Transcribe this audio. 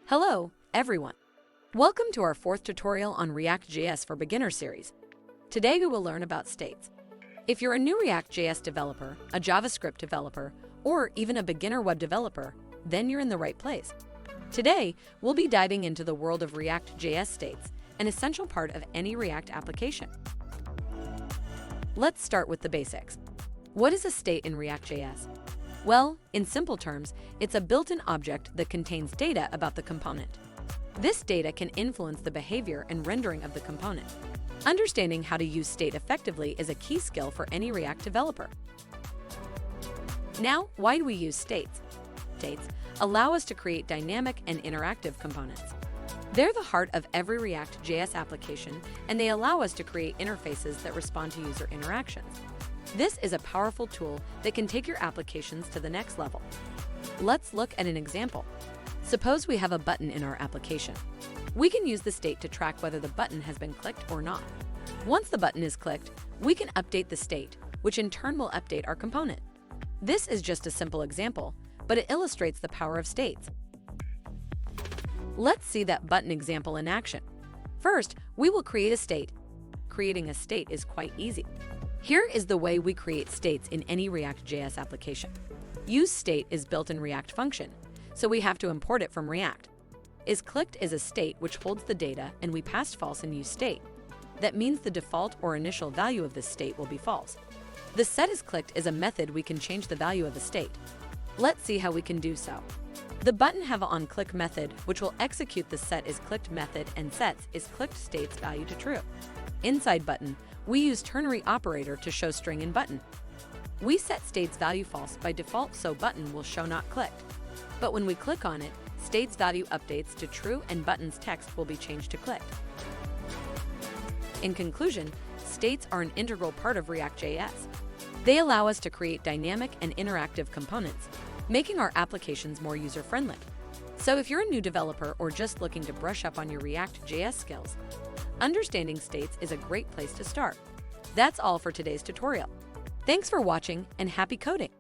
Hello, everyone. Welcome to our fourth tutorial on ReactJs for Beginners series. Today we will learn about states. If you're a new ReactJs developer, a JavaScript developer, or even a beginner web developer, then you're in the right place. Today, we'll be diving into the world of ReactJs states, an essential part of any React application. Let's start with the basics. What is a state in ReactJS? Well, in simple terms, it's a built-in object that contains data about the component. This data can influence the behavior and rendering of the component. Understanding how to use state effectively is a key skill for any React developer. Now, why do we use states? States allow us to create dynamic and interactive components. They're the heart of every ReactJS application, and they allow us to create interfaces that respond to user interactions. This is a powerful tool that can take your applications to the next level. Let's look at an example. Suppose we have a button in our application. We can use the state to track whether the button has been clicked or not. Once the button is clicked, we can update the state, which in turn will update our component. This is just a simple example, but it illustrates the power of states. Let's see that button example in action. First, we will create a state. Creating a state is quite easy. Here is the way we create states in any ReactJS application. UseState is built in React function, so we have to import it from React. IsClicked is a state which holds the data, and we passed false in UseState. That means the default or initial value of this state will be false. The setIsClicked is a method we can change the value of a state. Let's see how we can do so. The button have an onClick method, which will execute the setIsClicked method and sets isClicked state's value to true. Inside button, we use ternary operator to show string in button. We set state's value false by default, so button will show not clicked. But when we click on it, state's value updates to true and button's text will be changed to clicked. In conclusion, states are an integral part of ReactJS. They allow us to create dynamic and interactive components, making our applications more user-friendly. So if you're a new developer or just looking to brush up on your ReactJS skills, understanding states is a great place to start. That's all for today's tutorial. Thanks for watching and happy coding!